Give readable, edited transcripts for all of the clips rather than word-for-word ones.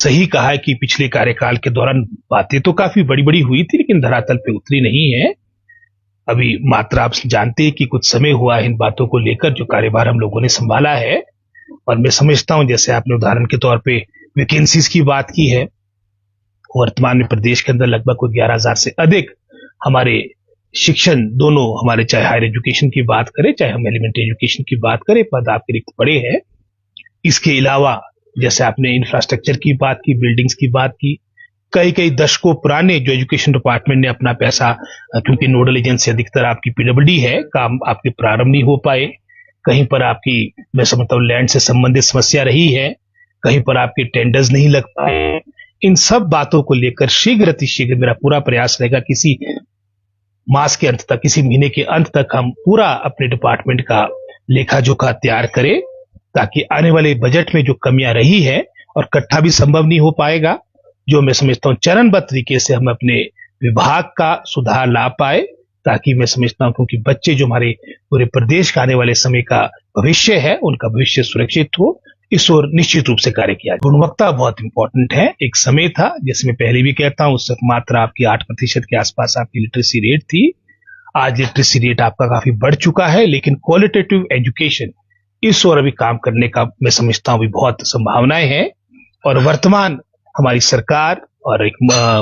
सही कहा है कि पिछले कार्यकाल के दौरान बातें तो काफी बड़ी बड़ी हुई थी, लेकिन धरातल पे उतरी नहीं है। अभी मात्र आप जानते हैं कि कुछ समय हुआ है इन बातों को लेकर जो कार्यभार हम लोगों ने संभाला है। और मैं समझता हूं, जैसे आपने उदाहरण के तौर पे वैकेंसीज की बात की है, वर्तमान में प्रदेश के अंदर लगभग कोई 11,000 से अधिक हमारे शिक्षण दोनों, हमारे चाहे हायर एजुकेशन की बात करें चाहे हम एलिमेंट्री एजुकेशन की बात करें, पद आपके रिक्त पड़े हैं। इसके अलावा जैसे आपने इंफ्रास्ट्रक्चर की बात की, बिल्डिंग्स की बात की, कई कई दशकों पुराने जो एजुकेशन डिपार्टमेंट ने अपना पैसा, क्योंकि नोडल एजेंसी अधिकतर आपकी पीडब्ल्यूडी है, काम आपके प्रारंभ नहीं हो पाए, कहीं पर आपकी मैं समझता हूँ लैंड से संबंधित समस्या रही है, कहीं पर आपके टेंडर्स नहीं लग पाए। इन सब बातों को लेकर शीघ्र अतिशीघ्र मेरा पूरा प्रयास रहेगा किसी मास के अंत तक, किसी महीने के अंत तक हम पूरा अपने डिपार्टमेंट का लेखा जोखा तैयार करें, ताकि आने वाले बजट में जो कमियां रही है, और इकट्ठा भी संभव नहीं हो पाएगा, जो मैं समझता हूं चरणबद्ध तरीके से हम अपने विभाग का सुधार ला पाए, ताकि मैं समझता हूं क्योंकि बच्चे जो हमारे पूरे प्रदेश का आने वाले समय का भविष्य है, उनका भविष्य सुरक्षित हो, इस ओर निश्चित रूप से कार्य किया। गुणवत्ता बहुत इंपॉर्टेंट है। एक समय था, जैसे मैं पहले भी कहता हूं, उस वक्त मात्र आपकी 8% के आसपास आपकी लिटरेसी रेट थी। आज लिटरेसी रेट आपका काफी बढ़ चुका है, लेकिन क्वालिटेटिव एजुकेशन इस ओर अभी काम करने का मैं समझता हूं भी बहुत संभावनाएं हैं। और वर्तमान हमारी सरकार और एक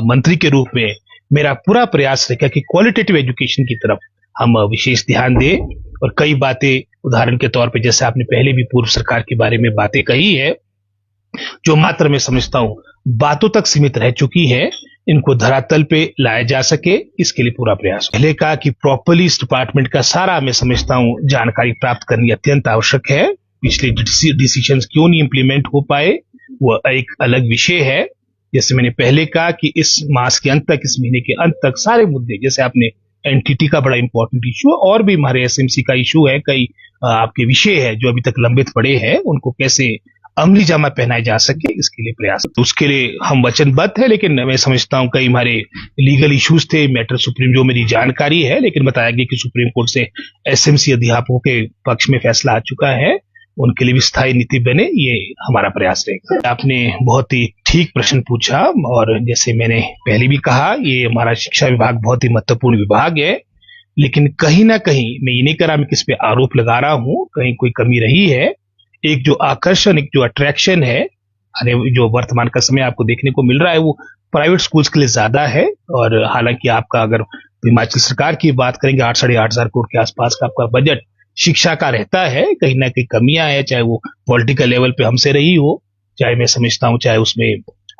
मंत्री के रूप में मेरा पूरा प्रयास रहेगा कि क्वालिटेटिव एजुकेशन की तरफ हम विशेष ध्यान दें। और कई बातें, उदाहरण के तौर पे जैसे आपने पहले भी पूर्व सरकार के बारे में बातें कही है, जो मात्र मैं समझता हूं बातों तक सीमित रह चुकी है, इनको धरातल पे लाया जा सके, इसके लिए पूरा प्रयास। पहले कहा कि प्रॉपरली इस डिपार्टमेंट का सारा मैं समझता हूं जानकारी प्राप्त करनी अत्यंत आवश्यक है। पिछले डिसीजंस क्यों नहीं इंप्लीमेंट हो पाए, वो एक अलग विषय है। जैसे मैंने पहले कहा कि इस मास के अंत तक, इस महीने के अंत तक सारे मुद्दे, जैसे आपने एनटीटी का बड़ा इंपॉर्टेंट इशू है, और भी हमारे एसएमसी का इशू है, कई आपके विषय है जो अभी तक लंबित पड़े हैं, उनको कैसे अमली जामा पहनाए जा सके, इसके लिए प्रयास, उसके लिए हम वचनबद्ध है। लेकिन मैं समझता हूं कई हमारे लीगल इश्यूज थे, मैटर सुप्रीम, जो मेरी जानकारी है, लेकिन बताया गया कि सुप्रीम कोर्ट से एसएमसी अध्यापकों के पक्ष में फैसला आ चुका है, उनके लिए भी स्थायी नीति बने, ये हमारा प्रयास रहेगा। आपने बहुत ही ठीक प्रश्न पूछा, और जैसे मैंने पहले भी कहा, ये हमारा शिक्षा विभाग बहुत ही महत्वपूर्ण विभाग है, लेकिन कहीं ना कहीं मैं ये नहीं कर रहा, मैं किस पे आरोप लगा रहा हूं, कहीं कोई कमी रही है। एक जो आकर्षण, एक जो अट्रैक्शन है, जो वर्तमान का समय आपको देखने को मिल रहा है, वो प्राइवेट स्कूल्स के लिए ज्यादा है। और हालांकि आपका अगर हिमाचल सरकार की बात करेंगे, 8-8,500 करोड़ के आसपास का आपका बजट शिक्षा का रहता है, कहीं ना कहीं कमियां है, चाहे वो पॉलिटिकल लेवल पे हमसे रही हो, चाहे मैं समझता हूं चाहे उसमें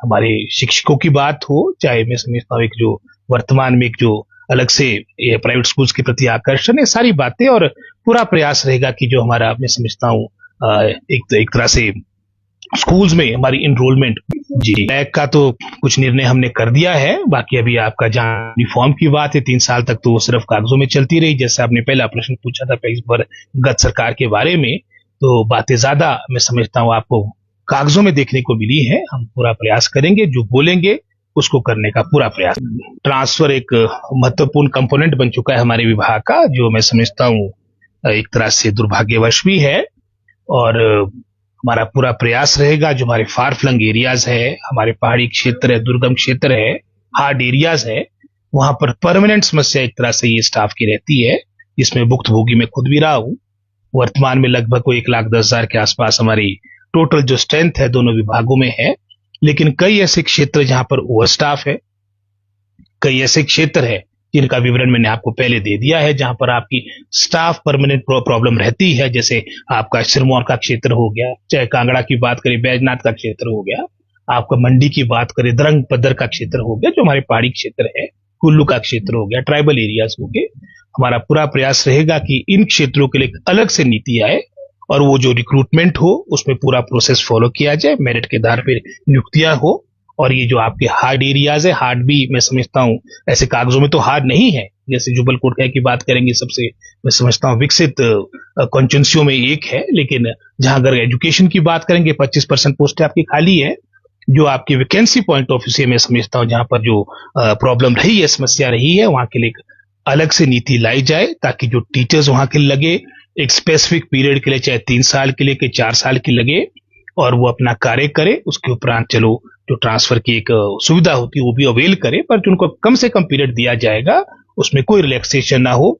हमारे शिक्षकों की बात हो, चाहे मैं समझता हूं एक जो वर्तमान में एक जो अलग से प्राइवेट स्कूल्स के प्रति आकर्षण है, सारी बातें। और पूरा प्रयास रहेगा कि जो हमारा, मैं समझता हूं एक तरह से स्कूल्स में हमारी इनरोलमेंट, जी बैक का तो कुछ निर्णय हमने कर दिया है, बाकी अभी आपका जहां यूनिफॉर्म की बात है, 3 साल तक तो वो सिर्फ कागजों में चलती रही। जैसे आपने पहला प्रश्न पूछा था इस बार गत सरकार के बारे में, तो बातें ज्यादा मैं समझता हूं आपको कागजों में देखने को मिली है। हम पूरा प्रयास करेंगे, जो बोलेंगे उसको करने का पूरा प्रयास। ट्रांसफर एक महत्वपूर्ण कंपोनेंट बन चुका है हमारे विभाग का, जो मैं समझता हूं एक तरह से दुर्भाग्यवश भी है। और हमारा पूरा प्रयास रहेगा, जो हमारे फार फ्लंग एरियाज है, हमारे पहाड़ी क्षेत्र है, दुर्गम क्षेत्र है, हार्ड एरियाज है, वहां पर परमानेंट समस्या एक तरह से ये स्टाफ की रहती है, जिसमें भुक्तभोगी मैं खुद भी रहा हूं। वर्तमान में लगभग कोई 1,10,000 के आसपास हमारी टोटल जो स्ट्रेंथ है दोनों विभागों में है, लेकिन कई ऐसे क्षेत्र जहां पर ओवर स्टाफ है, कई ऐसे क्षेत्र है जिनका विवरण मैंने आपको पहले दे दिया है, जहां पर आपकी स्टाफ परमानेंट प्रॉब्लम रहती है। जैसे आपका सिरमौर का क्षेत्र हो गया, चाहे कांगड़ा की बात करें, बैजनाथ का क्षेत्र हो गया, आपका मंडी की बात करें, दरंग पद्दर का क्षेत्र हो गया, जो हमारे पहाड़ी क्षेत्र है, कुल्लू का क्षेत्र हो गया, ट्राइबल एरियाज हो गए। हमारा पूरा प्रयास रहेगा कि इन क्षेत्रों के लिए अलग से नीति आए, और वो जो रिक्रूटमेंट हो उसमें पूरा प्रोसेस फॉलो किया जाए, मेरिट के आधार पर नियुक्तियां हो। और ये जो आपके हार्ड एरियाज है, हार्ड भी मैं समझता हूं ऐसे कागजों में तो हार्ड नहीं है, जैसे जुबल कोटखाई की बात करेंगे, सबसे मैं समझता हूं विकसित कॉन्स्टिट्यूंसियों में एक है, लेकिन जहां अगर एजुकेशन की बात करेंगे 25% पोस्ट आपकी खाली है, जो आपकी वैकेंसी पॉइंट ऑफ व्यू से मैं समझता हूं जहां पर जो प्रॉब्लम रही है, समस्या रही है, वहां के लिए अलग से नीति लाई जाए, ताकि जो टीचर्स वहां के लगे एक स्पेसिफिक पीरियड के लिए, चाहे 3 साल के लिए, कि 4 साल की लगे, और वो अपना कार्य करे, उसके उपरांत चलो जो ट्रांसफर की एक सुविधा होती है वो भी अवेल करे, पर जो उनको कम से कम पीरियड दिया जाएगा उसमें कोई रिलैक्सेशन ना हो।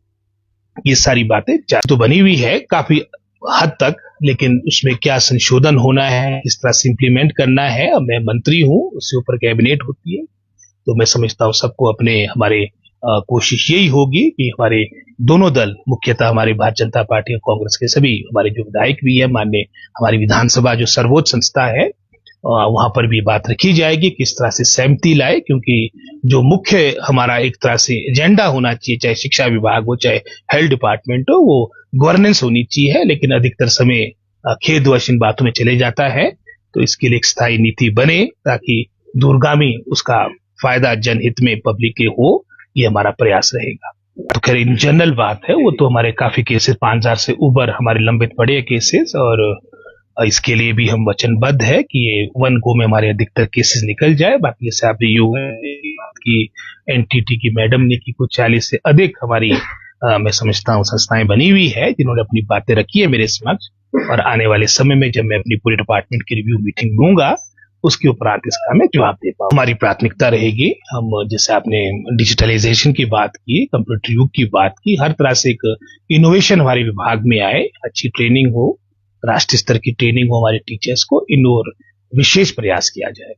ये सारी बातें तो बनी हुई है काफी हद तक, लेकिन उसमें क्या संशोधन होना है, किस तरह से इम्प्लीमेंट करना है, मैं मंत्री हूं, उसके ऊपर कैबिनेट होती है। तो मैं समझता हूं सबको अपने हमारे कोशिश यही होगी कि हमारे दोनों दल, मुख्यतः हमारे भारतीय जनता पार्टी और कांग्रेस के सभी हमारे जो विधायक भी है, माननीय हमारी विधानसभा जो सर्वोच्च संस्था है, वहां पर भी बात रखी जाएगी किस तरह से सहमति लाए, क्योंकि जो मुख्य हमारा एक तरह से एजेंडा होना चाहिए, चाहे शिक्षा विभाग हो चाहे हेल्थ डिपार्टमेंट हो, वो गवर्नेंस होनी चाहिए, लेकिन अधिकतर समय खेदवश इन बातों में चले जाता है। तो इसके लिए एक स्थायी नीति बने ताकि दूरगामी उसका फायदा जनहित में पब्लिक के हो, ये हमारा प्रयास रहेगा। तो खैर इन जनरल बात है, वो तो हमारे काफी केसेस 5000 से ऊपर हमारे लंबित पड़े हैं केसेस, और इसके लिए भी हम वचनबद्ध है कि ये वन गो में हमारे अधिकतर केसेस निकल जाए। बाकी जैसे आप यू की एनटीटी की मैडम ने की कुछ 40 से अधिक हमारी मैं समझता हूँ संस्थाएं बनी हुई है जिन्होंने अपनी बातें रखी है मेरे समक्ष, और आने वाले समय में जब मैं अपनी पूरी डिपार्टमेंट की रिव्यू मीटिंग लूंगा उसके उपरांत इसका मैं जवाब दे पाऊँ। हमारी प्राथमिकता रहेगी, हम जैसे आपने डिजिटलाइजेशन की बात की, कंप्यूटर युग की बात की, हर तरह से एक इनोवेशन हमारे विभाग में आए, अच्छी ट्रेनिंग हो, राष्ट्रीय स्तर की ट्रेनिंग हो हमारे टीचर्स को, इन और विशेष प्रयास किया जाए।